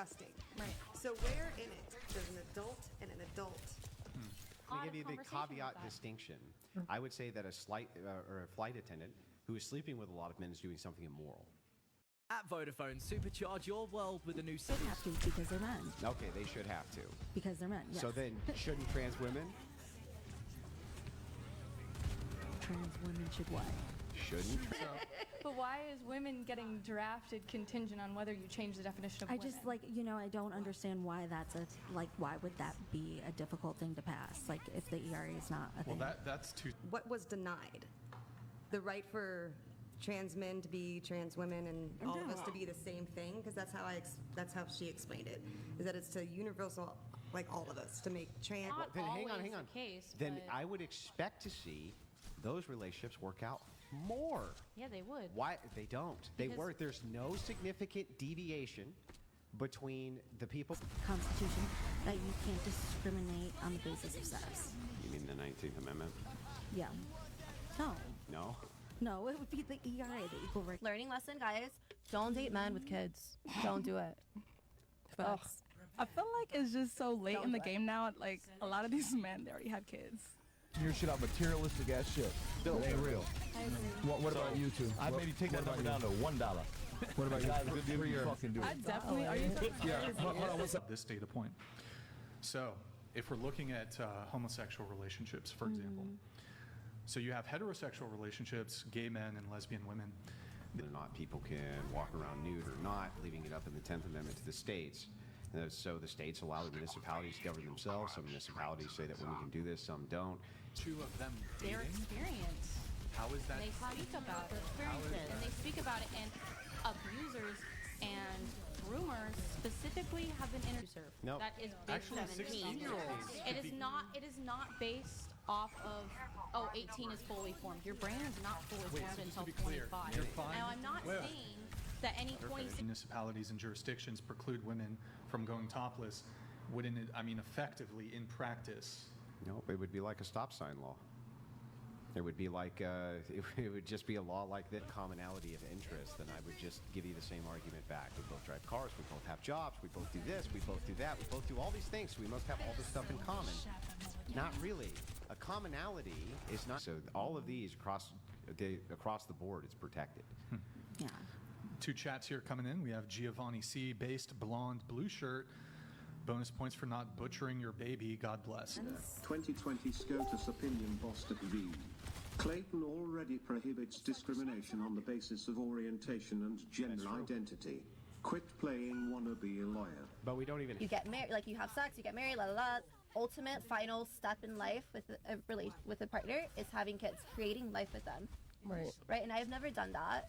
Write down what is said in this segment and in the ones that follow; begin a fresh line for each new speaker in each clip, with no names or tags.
disgusting.
Right.
So where in it does an adult and an adult?
Let me give you the caveat distinction. I would say that a flight attendant who is sleeping with a lot of men is doing something immoral.
At Vodafone, supercharge your world with a new...
They have to because they're men.
Okay, they should have to.
Because they're men, yes.
So then, shouldn't trans women?
Trans women should what?
Shouldn't.
But why is women getting drafted contingent on whether you change the definition of women?
I just, like, you know, I don't understand why that's why would that be a difficult thing to pass? Like, if the ERA is not a thing.
Well, that's too...
What was denied? The right for trans men to be trans women and all of us to be the same thing? Because that's how she explained it, is that it's to universal, like all of us, to make trans...
Not
then hang
always
on.
the case,
Then
but-
I would expect to see those relationships work out more.
Yeah, they would.
Why? They don't. They
Because-
work. There's no significant deviation between the people.
Constitution that you can't discriminate on the basis of sex.
You mean the 19th Amendment?
Yeah. No.
No?
No, it would be the ERA, the Equal Rights.
Learning lesson, guys. Don't date men with kids. Don't do it. Facts.
I feel like it's just so late in the game now. Like, a lot of these men, they already have kids.
Your shit out materialistic ass shit. It ain't real.
I agree.
What about you two?
I'd maybe take that number down to $1.
What about you?
Guys, good deal.
You
Fucking do
I
it.
definitely, are you
Yeah. Hold on, what's up?
This data point. So, if we're looking at homosexual relationships, for example, so you have heterosexual relationships, gay men and lesbian women.
Whether or not people can walk around nude or not, leaving it up in the 10th Amendment to the states. So the states allow the municipalities to govern themselves. Some municipalities say that women can do this, some don't.
Two of them
Their
dating?
experience.
How is that?
They speak about it. And they speak about it, and abusers and groomers specifically have been interviewed.
No.
That is based
Actually,
on
16-year-olds.
It is not based off of 18 is fully formed. Your brain is not fully
Wait,
formed
so just
until
to be clear,
25.
you're fine.
Now I'm not
Wait.
saying that any 26
Municipalities and jurisdictions preclude women from going topless. Wouldn't it, I mean, effectively, in practice?
No, it would be like a stop sign law. It would be like, it would just be a law like that, commonality of interest, and I would just give you the same argument back. We both drive cars, we both have jobs, we both do this, we both do that, we both do all these things, so we must have all this stuff in common. Not really. A commonality is not, so all of these across the board is protected.
Yeah.
Two chats here coming in. We have Giovanni C. Based blonde blue shirt. Bonus points for not butchering your baby. God bless.
2020 SCOTUS opinion Boston v. Clayton already prohibits discrimination on the basis of orientation and gender identity. Quit playing wanna be a lawyer.
But we don't even...
You get married, like you have sex, you get married, la la la. Ultimate final step in life with a partner is having kids, creating life with them.
Right.
Right, and I've never done that.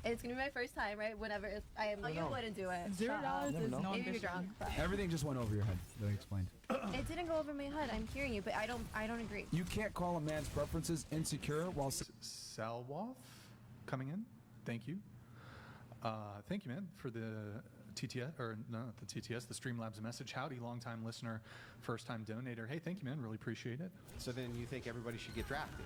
It's gonna be my first time, right? Whenever I am, you wouldn't do it.
$0 is
know.
Maybe you're drunk, but
Everything just went over your head. That I explained.
it didn't go over my head. I'm hearing you, but I don't agree.
You can't call a man's preferences insecure while...
Salwoff coming in. Thank you. Thank you, man, for the TTS, or no, not the TTS, the Streamlabs message. Howdy, long-time listener, first-time donator. Hey, thank you, man. Really appreciate it.
So then you think everybody should get drafted?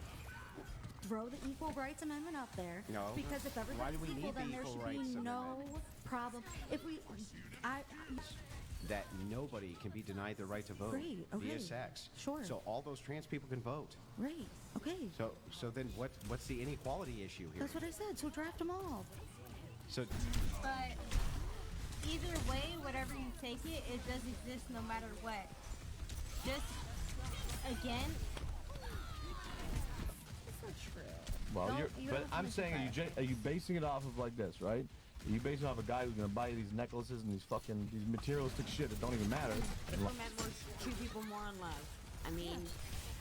Throw the Equal Rights Amendment up there.
No.
Because if
Why do
everybody's
we
equal,
need the
then there
Equal
should
Rights
be no
Amendment?
problem. If we,
That nobody can be denied the right to vote
Great, okay.
via sex.
Sure.
So all those trans people can vote.
right, okay.
So then what's the inequality issue here?
That's what I said, so draft them all.
So
But either way, whatever you take it, it does exist no matter what. Just, again,
That's not true.
Well,
You
but
don't
I'm
have to
saying, are you basing it off of like this, right? Are you basing it off a guy who's gonna buy these necklaces and these materialistic shit that don't even matter?
if we're meant to treat people more in love. I mean,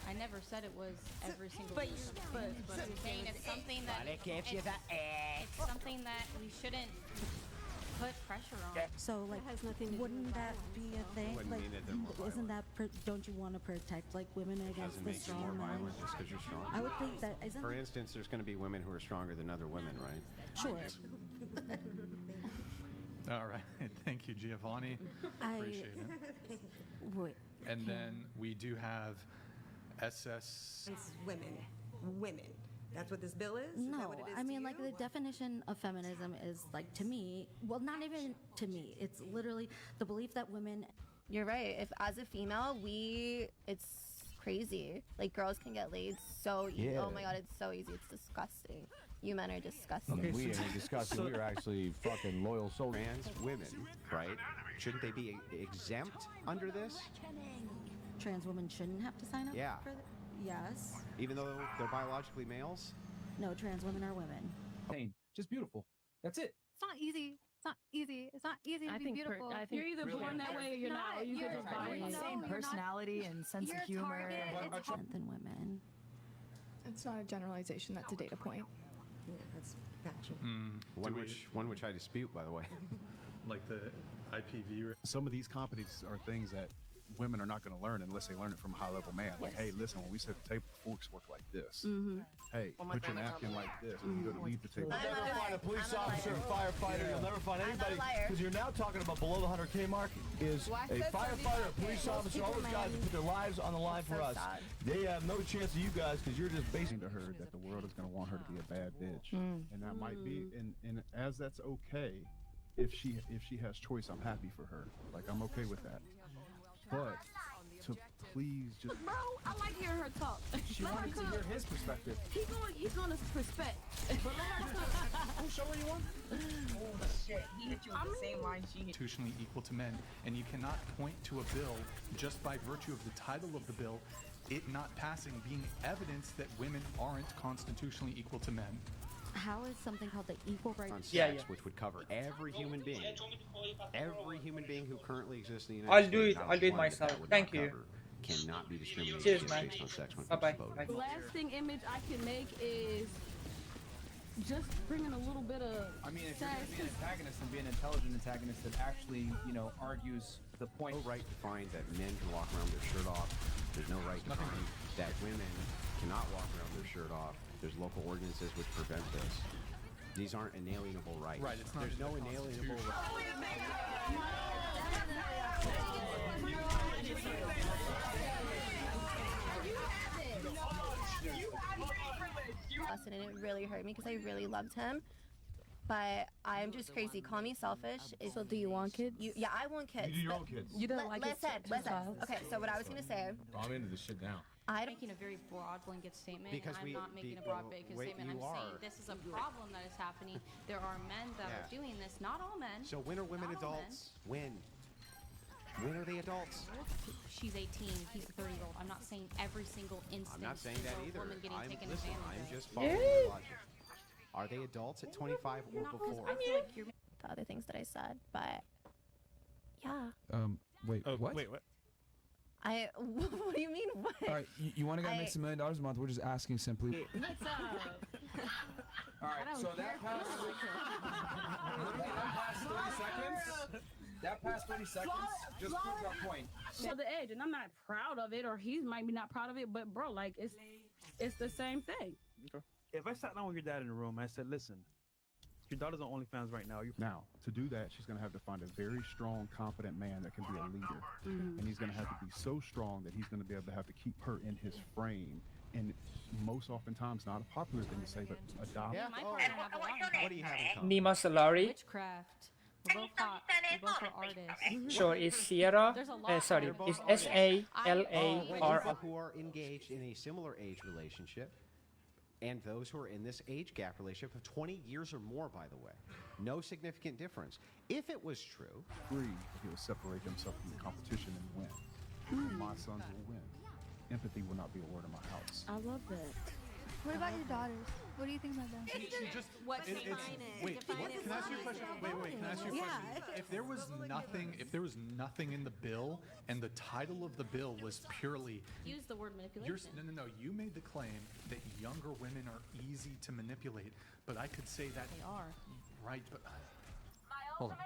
I never said it was every single
but
group.
but
I'm saying it's something that it's something that we shouldn't put pressure on.
So, like, wouldn't that be a thing?
Wouldn't
Like,
mean that they're more
isn't that, don't you want to protect, like, women against
doesn't
the
make you more
strong men?
violent just because you're strong.
I would think that, isn't
For instance, there's going to be women who are stronger than other women, right?
Sure.
All right. Thank you, Giovanni. Appreciate it.
Wait.
And then we do have SS.
It's women. That's what this bill is? Is that
No,
what it is
I
to
mean, like,
you?
the definition of feminism is, like, to me, well, not even to me. It's literally the belief that women.
You're right. If as a female, it's crazy. Like, girls can get laid so easy.
Yeah.
Oh my god, it's so easy. It's disgusting. You men are disgusting.
We ain't discussing. We are actually fucking loyal soldiers.
Trans women, right? Shouldn't they be exempt under this?
Trans women shouldn't have to sign up
Yeah.
for Yes.
Even though they're biologically males?
No, trans women are women.
Just beautiful. That's it.
It's not easy. It's not easy. It's not easy to be beautiful.
You're either born that way or you're not. Or you could just buy it.
Same
personality and sense of humor.
Than women.
It's not a generalization, that's a data point.
Yeah, that's gotcha.
One which I dispute, by the way.
Like the IPV.
Some of these competencies are things that women are not going to learn unless they learn it from a high-level man. Like, hey, listen, when we sit at the table, forks work like this. Hey, put your napkin like this when you go to leave the table.
You'll never find a police officer, a firefighter. You'll never find anybody,
liar.
because you're now talking about below the 100K mark is a firefighter, a police officer, all those guys that put their lives on the line for us. They have no chance of you guys because you're just basing
To her that the world is going to want her to be a bad bitch, and that might be, and as that's okay, if she has choice, I'm happy for her. Like, I'm okay with that. But to please just.
Bro, I like hearing her talk.
She wanted to hear his perspective.
He's going to respect. But
Oh, show her you want.
Oh shit, he hit you with the same line she hit.
Constitutionally equal to men, and you cannot point to a bill just by virtue of the title of the bill, it not passing being evidence that women aren't constitutionally equal to men.
How is something called the equal
On
rights?
sex, which would cover every human being who currently exists in the United
I'll
States.
do it.
not
I'll do it
one that
myself.
that would
Thank
not
you.
cover, Cannot be discriminated
Cheers,
against
man.
based on sex when it
Bye-bye.
comes to voting.
the lasting image I can make is just bringing a little bit of
I mean, if you're going to be an antagonist and be an intelligent antagonist that actually, argues the point.
No right to find that men can walk around with their shirt off. There's no right to find that women cannot walk around with their shirt off. There's local ordinances which prevent this. These aren't inalienable rights.
Right, it's not
There's
in
no
the
inalienable
And it really hurt me because I really loved him. But I'm just crazy. Call me selfish.
So do you want kids?
Yeah, I want kids.
You do your own kids.
You don't like
listen.
child?
Okay, so what I was gonna say,
I'm into this shit now.
I
I'm
don't.
making a very broad blanket statement,
Because
and I'm not making a broad blanket statement. I'm saying this is a problem that is happening. There are men that are doing this. Not all men.
So when are women
Not all
adults? When? When are they adults?
She's 18. He's a 30-year-old. I'm not saying every single instance.
I'm not saying
is
that
a
either.
Woman getting
I'm
taken
listen,
advantage
I'm
of.
just following the logic. Are they adults at 25 or before?
I feel like you're.
The other things that I said, but yeah.
Wait, what?
Wait, what?
What do you mean? What?
All right, you want a guy who makes $1 million a month? We're just asking simply.
What's up?
All right, so that passed. That past 30 seconds just proves our point.
So the edge, and I'm not proud of it, or he might be not proud of it, but bro, like it's the same thing.
If I sat down with your dad in the room and I said, listen, your daughter's on OnlyFans right now.
Now, to do that, she's going to have to find a very strong, competent man that can be a leader. And he's going to have to be so strong that he's going to be able to have to keep her in his frame. And most oftentimes, not a popular thing to say, but adopt.
Yeah.
My partner have a lot.
What do you have in common?
Nima Salari.
Witchcraft. We're both hot. We both are artists.
Sure, it's Sierra.
There's a lot.
Sorry,
They're both
it's
artists.
SALAR.
People who are engaged in a similar age relationship, and those who are in this age gap relationship of 20 years or more, by the way. No significant difference. If it was true,
Free, he will separate himself from the competition and win. My sons will win. Empathy will not be a word in my house.
I love that.
What about your daughters? What do you think about them?
What
Wait, can I ask you a question? Wait, can I ask you a question? If there was nothing in the bill, and the title of the bill was purely
Use the word manipulation.
no, you made the claim that younger women are easy to manipulate, but I could say that
They are.
right, but hold on.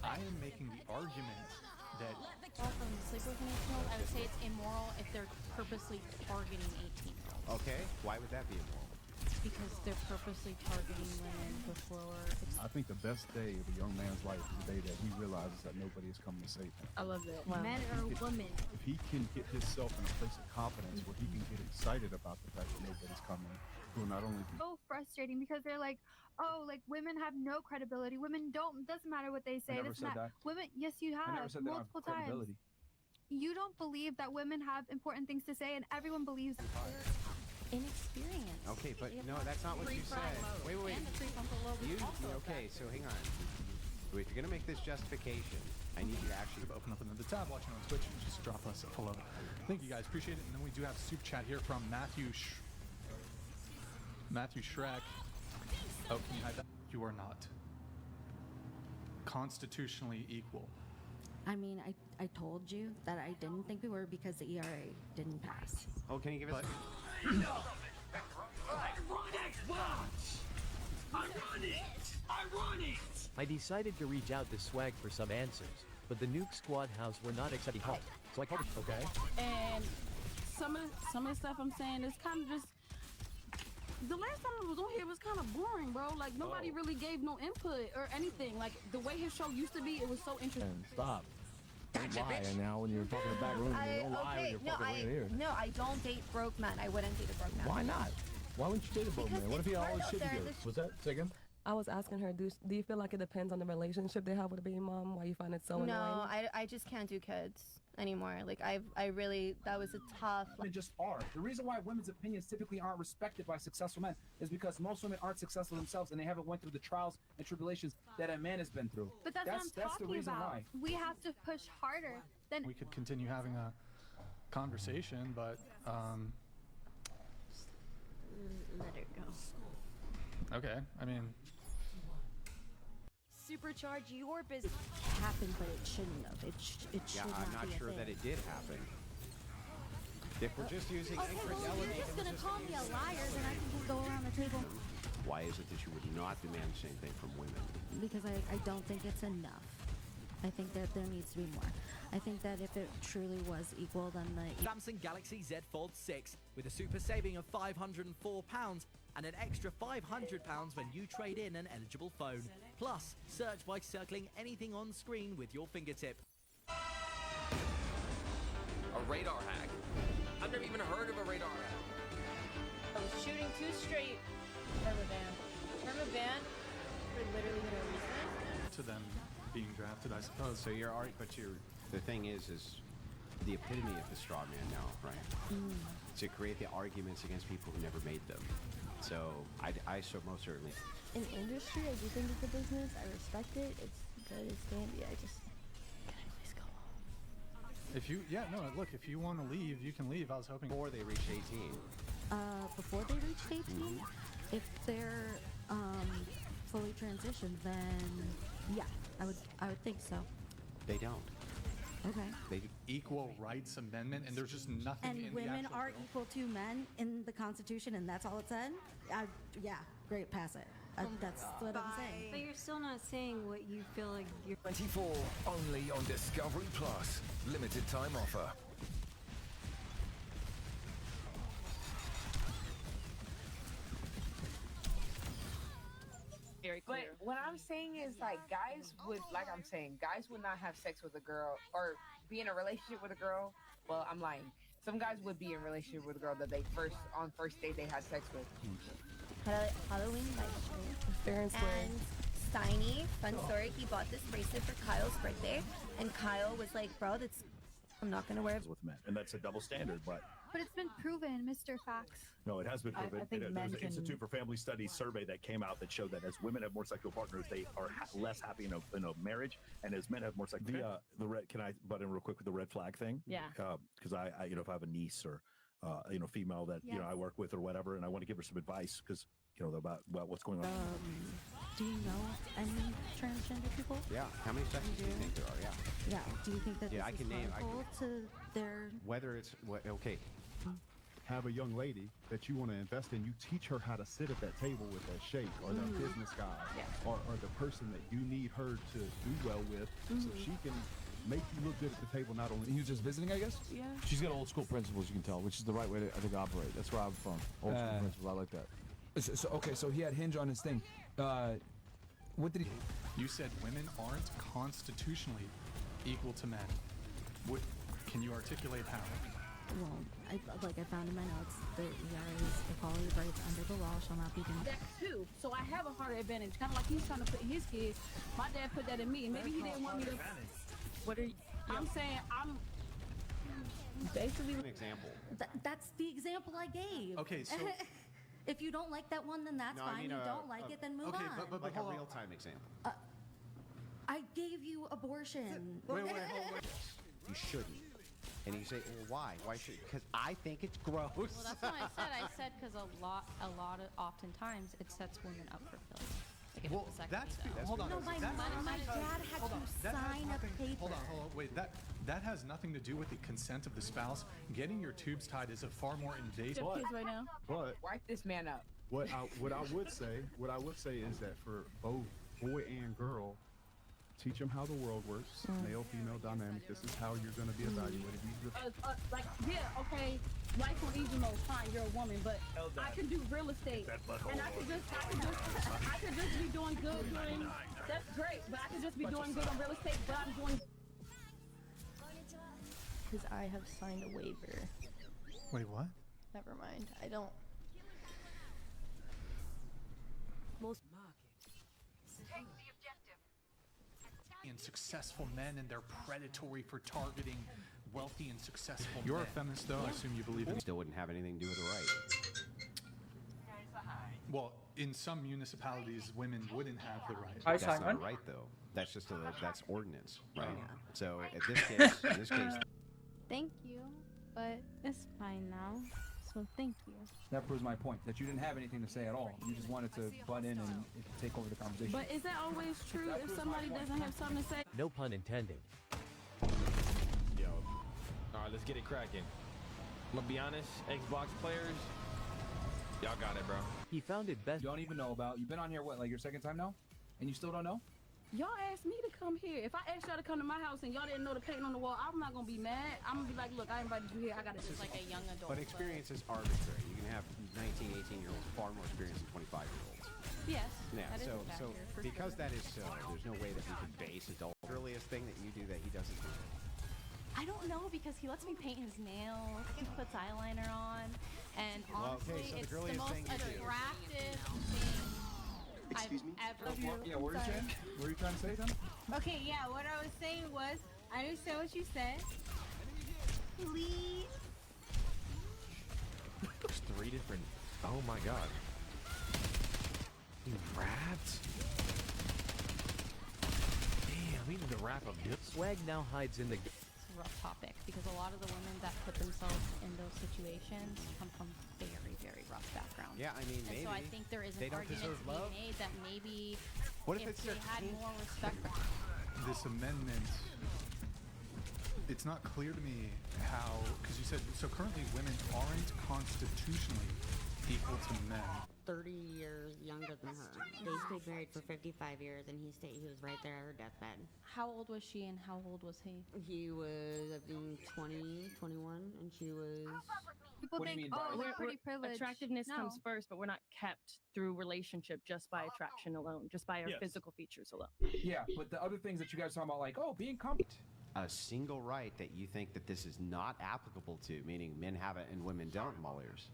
I am making the argument that
Also, in the sleep with an 18-year-old, I would say it's immoral if they're purposely targeting 18-year-olds.
okay, why would that be immoral?
Because they're purposely targeting women who
a slower.
I think the best day of a young man's life is the day that he realizes that nobody is coming to save him.
I love that.
Men or women.
If he can get himself in a place of confidence where he can get excited about the fact that nobody's coming, will not only be
So frustrating because they're like, oh, like women have no credibility. Women don't. Doesn't matter what they say.
never said that.
Women. Yes, you
I never
have
said they don't have
multiple times.
credibility.
You don't believe that women have important things to say, and everyone believes.
Inexperience.
Okay, but no, that's not what you said. Wait. Okay, so hang on. If you're gonna make this justification, I need you to actually
open up another tab, watching on Twitch, and just drop us a follow. Thank you guys, appreciate it. And then we do have a super chat here from Matthew Shrek. Oh, can you hide that? You are not constitutionally equal.
I mean, I told you that I didn't think we were because the ERA didn't pass.
Oh, can you give us?
I decided to reach out to Swag for some answers, but the Nuke Squad house were not accepting help, so I called. Okay.
And some of the stuff I'm saying is kind of just. The last time I was on here was kind of boring, bro. Like nobody really gave no input or anything. Like the way his show used to be, it was so interesting.
Stop. Don't lie now when you're talking in the back room. You don't lie when you're fucking right here.
No, I don't date broke men. I wouldn't date a broke man.
Why not? Why wouldn't you date a broke man? What if he had all his shit together? What's that? Say again?
I was asking her, do you feel like it depends on the relationship they have with a baby mom? Why you find it so annoying?
No, I just can't do kids anymore. Like I really, that was a tough.
Women just are. The reason why women's opinions typically aren't respected by successful men is because most women aren't successful themselves and they haven't went through the trials and tribulations that a man has been through.
But that's what I'm
the
talking
reason
about.
why.
We have to push harder than.
We could continue having a conversation, but
Let it go.
okay. I mean,
Supercharge your business.
Happened, but it shouldn't have. It should
Yeah,
not
I'm not
be a
sure
thing.
that it did happen. If we're just using
Okay, well,
infidelity,
you're just gonna call me a liar, then I can just go around the table.
why is it that you would not demand the same thing from women?
Because I don't think it's enough. I think that there needs to be more. I think that if it truly was equal, then the
Samsung Galaxy Z Fold 6 with a super saving of £504 and an extra £500 when you trade in an eligible phone. Plus, search by circling anything on screen with your fingertip.
A radar hack? I've never even heard of a radar hack.
I was shooting 2 straight perma ban for literally no reason.
to them being drafted, I suppose.
So the thing is the epitome of the straw man now, right? To create the arguments against people who never made them. So I so most certainly.
In industry, I do think it's a business. I respect it. It's good. It's dandy. I just. Can I please go home?
Look, if you want to leave, you can leave. I was hoping
before they reached 18.
Before they reached 18, if they're fully transitioned, then yeah, I would think so.
They don't.
Okay.
They
equal rights amendment, and there's just nothing.
And
in
women
the actual
are
bill.
equal to men in the Constitution, and that's all it said. Yeah, great, pass it. That's what I'm saying.
But you're still not saying what you feel like you're.
24 only on Discovery Plus. Limited time offer.
Very clear. But what I'm saying is, like, guys would not have sex with a girl or be in a relationship with a girl. Well, I'm lying. Some guys would be in a relationship with a girl that they on first date they had sex with.
Halloween live stream.
Fair and square.
And Steiny, fun story, he bought this bracelet for Kyle's birthday, and Kyle was like, bro, I'm not gonna wear it.
With men, and that's a double standard, but
But it's been proven, Mr. Facts.
no, it has been proven.
I think men
There's an
can-
Institute for Family Studies survey that came out that showed that as women have more sexual partners, they are less happy in a marriage, and as men have more sexual. The red. Can I butt in real quick with the red flag thing?
Yeah.
Because I if I have a niece or female that I work with or whatever, and I want to give her some advice because about what's going on.
Do you know any transgender people?
Yeah. How many sexes do you think there are? Yeah.
Yeah. Do you think that
Yeah,
this
I
is
can name- I
harmful to their?
Whether it's okay.
Have a young lady that you want to invest in, you teach her how to sit at that table with that sheikh or that business guy or the person that you need her to do well with so she can make you look good at the table, not only.
He was just visiting, I guess?
Yeah.
She's got old school principles, you can tell, which is the right way to, I think, operate. That's where I'm from. Old school principles. I like that.
Okay, so he had Hinge on his thing. What did he?
You said women aren't constitutionally equal to men. Can you articulate how?
Well, I found in my notes, the ERA's equality of rights under the law shall not be denied.
That too. So I have a harder advantage. Kind of like he's trying to put in his kids. My dad put that in me, and maybe he didn't want me to. What are you? I'm saying I'm basically
An example.
That's the example I gave.
Okay, so
if you don't like that one, then that's
No, I
fine.
mean,
you don't like it, then move
okay,
on.
but
Like a
hold on.
real-time example.
I gave you abortion.
Wait, hold on. You shouldn't. And you say, well, why? Why should? Because I think it's gross.
Well, that's what I said. I said because oftentimes it sets women up for failure. Like if
Well,
it's a
that's
vasectomy, though.
hold on.
No, my dad had to sign a paper.
Hold on. Wait, that has nothing to do with the consent of the spouse. Getting your tubes tied is a far more invasive.
kids right now.
But
Wipe this man up.
what I would say is that for both boy and girl, teach them how the world works, male-female dynamic. This is how you're going to be evaluated.
Okay, life on easy mode, fine, you're a woman, but I can do real estate, and I could just be doing good doing. That's great, but I could just be doing good on real estate, but I'm doing.
Because I have signed a waiver.
Wait, what?
Never mind. I don't.
And successful men, and they're predatory for targeting wealthy and successful You're men. a feminist, though. I assume you believe in.
Still wouldn't have anything to do with the right.
Well, in some municipalities, women wouldn't have the right.
That's not a right, though. That's just that's ordinance, right? So in this case,
Thank you, but it's fine now. So thank you.
That proves my point. That you didn't have anything to say at all. You just wanted to butt in and take over the conversation.
But is that always true if somebody doesn't have something to say?
No pun intended.
Yo. Alright, let's get it cracking. I'm gonna be honest, Xbox players, y'all got it, bro.
He found it best.
You don't even know about. You've been on here what, like your second time now, and you still don't know?
Y'all asked me to come here. If I asked y'all to come to my house and y'all didn't know the painting on the wall, I'm not gonna be mad. I'm gonna be like, look, I invited you here. I gotta
This is like a young adult.
but experience is arbitrary. You can have 19, 18-year-olds far more experience than 25-year-olds.
Yes.
Yeah.
that is
So
a factor, for
because
sure.
that is so, there's no way that we can base adult. Earliest thing that you do that he doesn't do.
I don't know because he lets me paint his nails. He puts eyeliner on, and
Well,
honestly,
okay, so the
it's the
girliest
most
thing you do.
attractive thing I've ever.
Yeah, what were you saying? What were you trying to say, then?
Okay, yeah, what I was saying was, I understand what you said. Please.
There's 3 different. Oh my god. You rapped? Damn, we need to wrap up.
Swag now hides in the.
It's a rough topic because a lot of the women that put themselves in those situations come from very, very rough backgrounds.
Yeah, I mean,
And
maybe
so I think there is
they
an
don't
argument
deserve
to be
love.
made that maybe
What if
if
it's
they
their
had
kink?
more respect for
This amendment, it's not clear to me how, because you said, so currently women aren't constitutionally equal to men.
30 years younger than her. They stayed married for 55 years, and he was right there at her deathbed.
How old was she and how old was he?
He was, I think, 20, 21, and she was...
People
What do you
think,
mean by
oh,
that?
we're pretty privileged.
Attractiveness
No.
comes first, but we're not kept through relationship just by attraction alone, just by our
Yes.
physical features alone.
Yeah, but the other things that you guys are talking about, like, oh, being competent.
A single right that you think that this is not applicable to, meaning men have it and women don't, Mullers.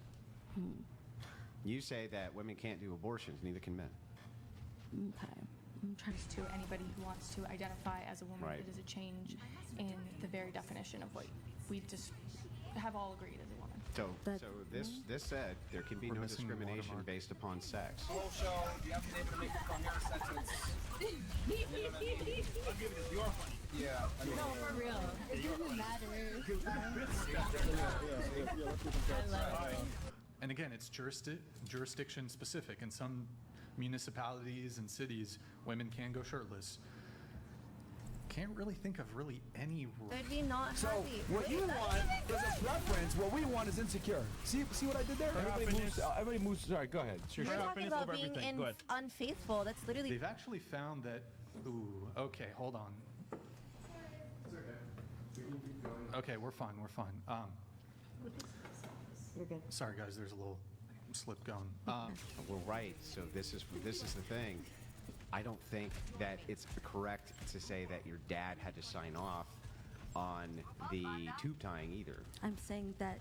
You say that women can't do abortions, neither can men.
Okay.
I'm trying to anybody who wants to identify as a woman.
Right.
It is a change in the very definition of what we just have all agreed as a woman.
So this said there can be
We're
no
missing the
discrimination
watermark.
based upon sex.
Whole show, you haven't been able to make a coherent sentence.
I'm giving this your funny.
Yeah, I mean,
No, for real. It doesn't matter.
And again, it's jurisdiction specific. In some municipalities and cities, women can go shirtless. Can't really think of really any rule.
They'd be not
so
happy.
what you want is a preference. What we want is insecure. See what I did there? Everybody moves. Sorry, go ahead.
You're talking about being unfaithful. That's literally.
They've actually found that. Ooh, okay, hold on. Okay, we're fine.
You're good.
Sorry, guys. There's a little slip going.
Well, right. So this is the thing. I don't think that it's correct to say that your dad had to sign off on the tube tying either.
I'm saying that.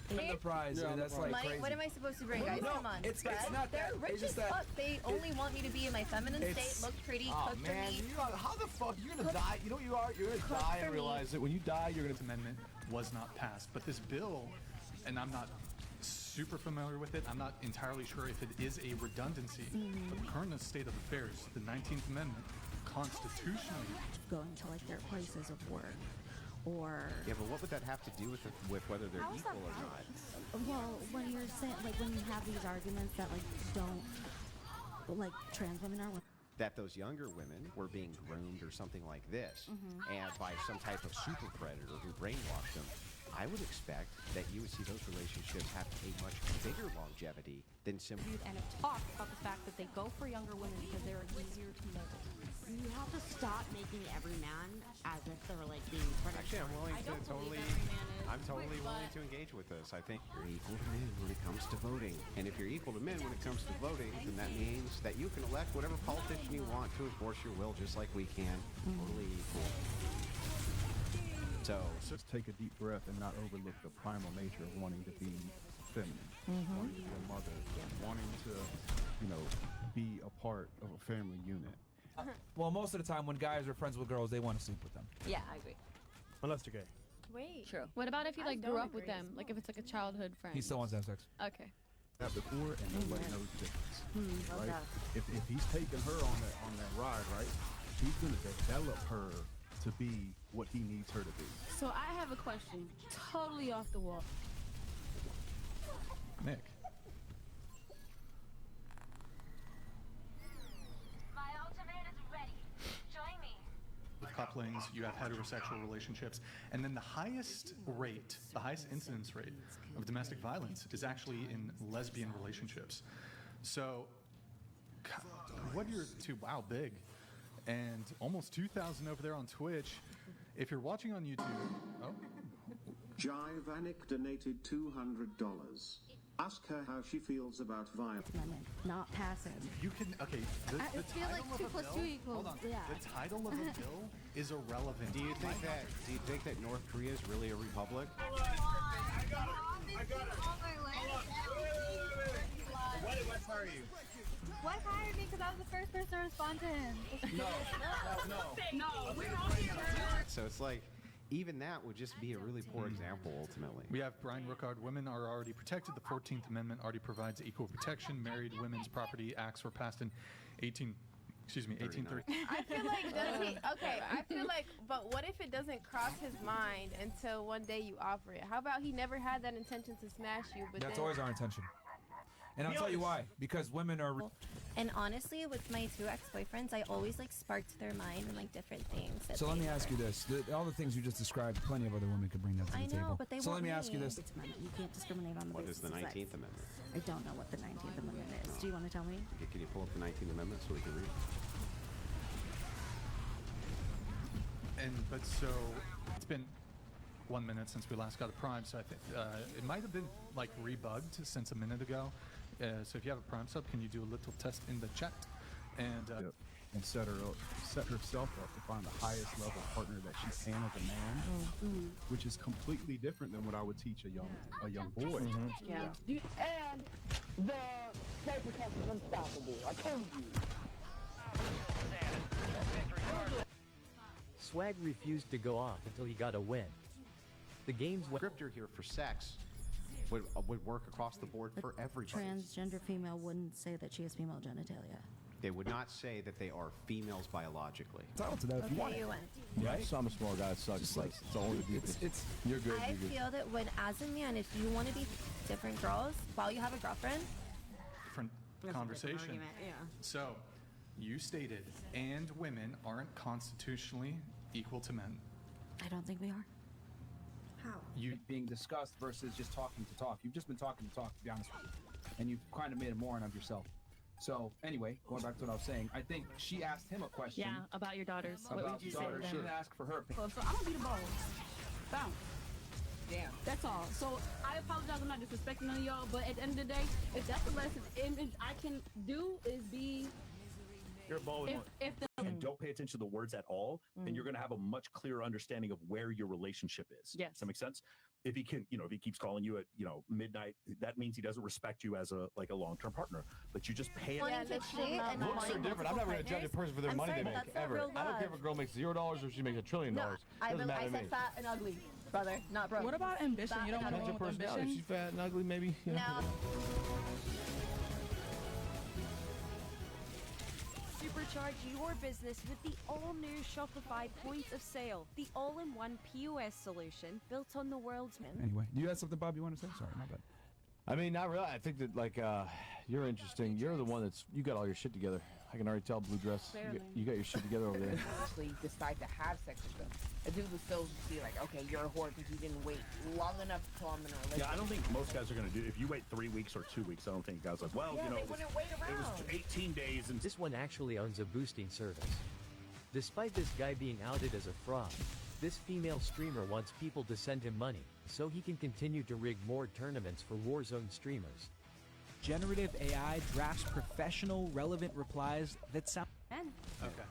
The prize. Yeah, that's like crazy.
What am I supposed to bring, guys?
No,
Come on.
it's not
They're
that.
rich
It's
as
just that
fuck. They only want me to be in my feminine state, look pretty, cook for me.
How the fuck you're gonna die? You know what you are? You're gonna die and realize that when you die, you're gonna.
Amendment was not passed, but this bill, and I'm not super familiar with it. I'm not entirely sure if it is a redundancy. But the current state of affairs, the 19th Amendment, constitutionally
going to like their places of work, or
Yeah, but what would that have to do with whether they're
How is that
equal or not?
well, when you're saying like when you have these arguments that like don't like trans women are.
That those younger women were being groomed or something like this, and by some type of super predator who brainwashed them, I would expect that you would see those relationships have a much bigger longevity than simply.
And have talked about the fact that they go for younger women because they're easier to mold.
You have to stop making every man as if they're like being
Actually, I'm willing to totally. I'm totally willing to engage with this. I think you're equal to men when it comes to voting, and if you're equal to men when it comes to voting, then that means that you can elect whatever politician you want to enforce your will, just like we can. Totally equal. So
just take a deep breath and not overlook the primal nature of wanting to be feminine, wanting to be a mother, wanting to, be a part of a family unit.
Well, most of the time when guys are friends with girls, they want to sleep with them.
Yeah, I agree.
Unless they're gay.
Wait.
True.
What about if you like
don't
grew up with
agree.
them? Like if it's like a childhood friend.
He still wants to have sex.
Okay.
That before, and nobody knows the difference,
Love
right?
that.
If he's taking her on that ride, right, he's gonna develop her to be what he needs her to be.
So I have a question, totally off the wall.
Nick.
My ultimate is ready. Join me.
With couplings, you have heterosexual relationships, and then the highest incidence rate of domestic violence is actually in lesbian relationships. So, what are your two? Wow, big, and almost 2,000 over there on Twitch. If you're watching on YouTube,
Jivanik donated $200. Ask her how she feels about violence.
Not passing.
You can
I feel like 2 + 2 equals. Yeah.
The title of a bill is irrelevant.
Do you think that North Korea is really a republic?
I got it.
What are you?
Wes hired me because I was the first person to respond to him.
No, we're all here.
So it's like, even that would just be a really poor example, ultimately.
We have Brian Rookard. Women are already protected. The 14th Amendment already provides equal protection. Married women's property acts were passed in 1830.
I feel like I feel like, but what if it doesn't cross his mind until one day you offer it? How about he never had that intention to smash you, but
That's
then
always our intention. And I'll tell you why. Because women are.
And honestly, with my 2 ex-boyfriends, I always like sparked their mind and like different things. that
So let
they
me ask you this: all the things you just described, plenty of other women could bring that to the
I know,
table.
but they
so let
want
me ask you
me.
this:
You can't discriminate on the
What
basis
is the
of sex.
19th Amendment?
I don't know what the 19th Amendment is. Do you want to tell me?
Can you pull up the 19th Amendment so we can read?
But it's been 1 minute since we last got a Prime, so I think it might have been like rebugged since a minute ago. So if you have a Prime sub, can you do a little test in the chat?
And set herself up to find the highest level partner that she can as a man, which is completely different than what I would teach a young boy.
Yeah.
And the paper cut is unstoppable. I told you.
Swag refused to go off until he got a win. The game's
scripture here for sex would work across the board for everybody.
Transgender female wouldn't say that she has female genitalia.
They would not say that they are females biologically.
Entitled to that if you want it.
Right? Some small guys suck. It's like it's only it's you're good.
I
you're good.
feel that when, as a man, if you want to be different girls while you have a girlfriend,
Different conversation. So, you stated, and women aren't constitutionally equal to men.
I don't think we are.
How?
You being discussed versus just talking to talk. You've just been talking to talk, to be honest with you, and you've kind of made a moron of yourself. So anyway, going back to what I was saying, I think she asked him a question.
Yeah, about your daughters. What
About
would you
the
say to
daughter. She
them?
didn't ask for her.
So I'm gonna be the boss. Bounce.
Damn.
That's all. So I apologize. I'm not disrespecting none of y'all, but at the end of the day, if that's the last image I can do is be.
You're a ball with
if the
and don't pay attention to the words at all, then you're going to have a much clearer understanding of where your relationship is.
Yes.
Does that make sense? If he can, if he keeps calling you at, midnight, that means he doesn't respect you as a long-term partner. But you just pay attention.
Looks are different. I'm never going to judge a person for their money they make, ever. I don't care if a girl makes $0 or if she makes $1 trillion. Doesn't matter to me.
I said fat and ugly, brother, not broke.
What about ambition? You don't want to
Judge her personality. If she's fat and ugly, maybe. You know.
Supercharge your business with the all-new Shopify point of sale, the all-in-one POS solution built on the world's...
Anyway, you had something, Bob, you want to say? Sorry, my bad.
I mean, not really. I think that, like, you're interesting. You're the one you got all your shit together. I can already tell, Blue Dress. You got your shit together over there.
Actually decide to have sex with them. A dude would still be like, okay, you're a whore because you didn't wait long enough till I'm in a relationship.
Yeah, I don't think most guys are going to do. If you wait 3 weeks or 2 weeks, I don't think guys are like, well,
they wouldn't wait around.
It was 18 days. And
This one actually owns a boosting service. Despite this guy being outed as a fraud, this female streamer wants people to send him money so he can continue to rig more tournaments for Warzone streamers.
Generative AI drafts professional, relevant replies that sound...
Men,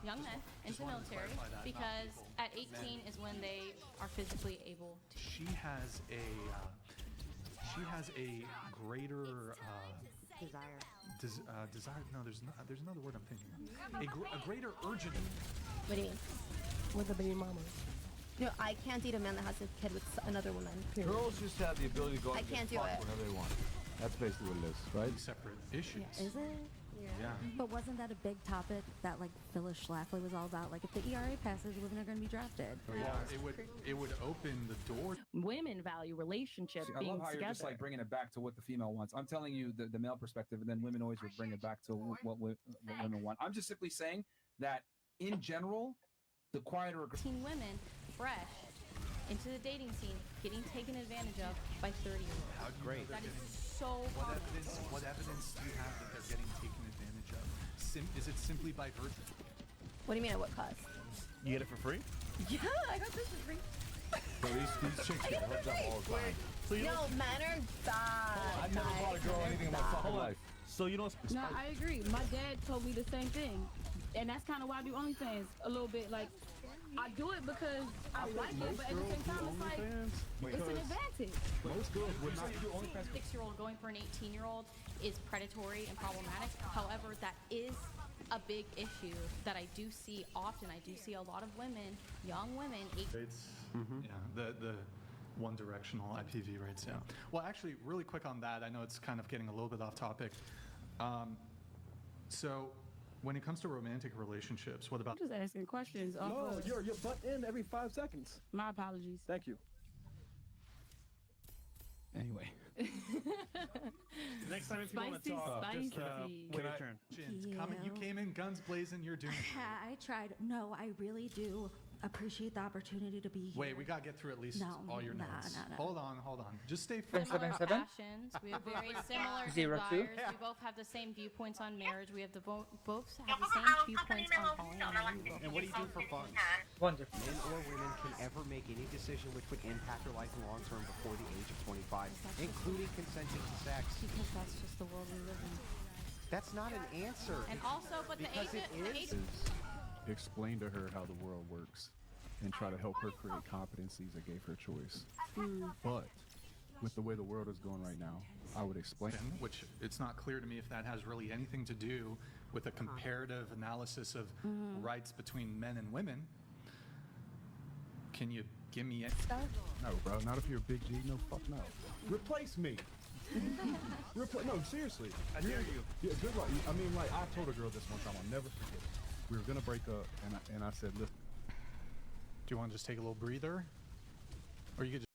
young men into military, because at 18 is when they are physically able to.
She has a greater desire. No, there's another word I'm thinking of. A greater urgent.
What do you mean?
With a baby mama.
No, I can't date a man that has a kid with another woman. Period.
Girls just have the ability to go out
I
and
can't
get
do
fucked
it.
whenever they want. That's basically what it is, right?
Separate issues.
Is it?
Yeah.
But wasn't that a big topic that like Phyllis Schlafly was all about? Like if the ERA passes, women are going to be drafted.
Yeah, it would open the door.
Women value relationships
See, I
being
love how
together.
you're just like bringing it back to what the female wants. I'm telling you the male perspective, and then women always would bring it back to what women want. I'm just simply saying that in general, the quieter.
18 women fresh into the dating scene, getting taken advantage of by 30-year-olds.
How great.
That is so common.
What evidence do you have that they're getting taken advantage of? Is it simply by virtue?
What do you mean at what cost?
you get it for free?
Yeah, I got this for free.
So these chicks get hooked up all the time.
So you
Yo, men are bad.
I've never bought a girl anything in my fucking life.
So you don't.
No, I agree. My dad told me the same thing, and that's kind of why I do OnlyFans a little bit. Like, I do it because I like it, but at the same time, it's like it's an advantage.
Most girls would not do
A 6-year-old going for an 18-year-old is predatory and problematic. However, that is a big issue that I do see often. I do see a lot of women, young women.
Yeah, the one-directional IPV rates. Yeah. Well, actually, really quick on that. I know it's kind of getting a little bit off topic. So, when it comes to romantic relationships, what about?
I'm just asking questions.
No, you're butt in every 5 seconds.
My apologies.
Thank you.
Anyway.
Next time if you want to talk, just wait your turn.
You came in guns blazing. You're doing.
I tried. No, I really do appreciate the opportunity to be here.
Wait, we gotta get through at least all your notes. Hold on. Just stay
Similar
focused.
passions. We have very similar
02?
desires.
Yeah.
We both have the same viewpoints on marriage. We have both have the same viewpoints on polyamory.
And what do you do for fun?
Wonderful.
Men or women can ever make any decision which would impact their life long term before the age of 25, including consenting to sex.
Because that's just the world we live in.
That's not an answer.
And also, but the
Because
age,
it is.
Explain to her how the world works and try to help her create competencies that gave her choice. But with the way the world is going right now, I would explain.
Which it's not clear to me if that has really anything to do with a comparative analysis of rights between men and women. Can you give me it?
No, bro, not if you're a big G. No, fuck no. Replace me. No, seriously.
I dare you.
Yeah, good luck. I mean, like, I told a girl this one time, I'll never forget it. We were gonna break up, and I said, listen.
Do you want to just take a little breather? Or you could just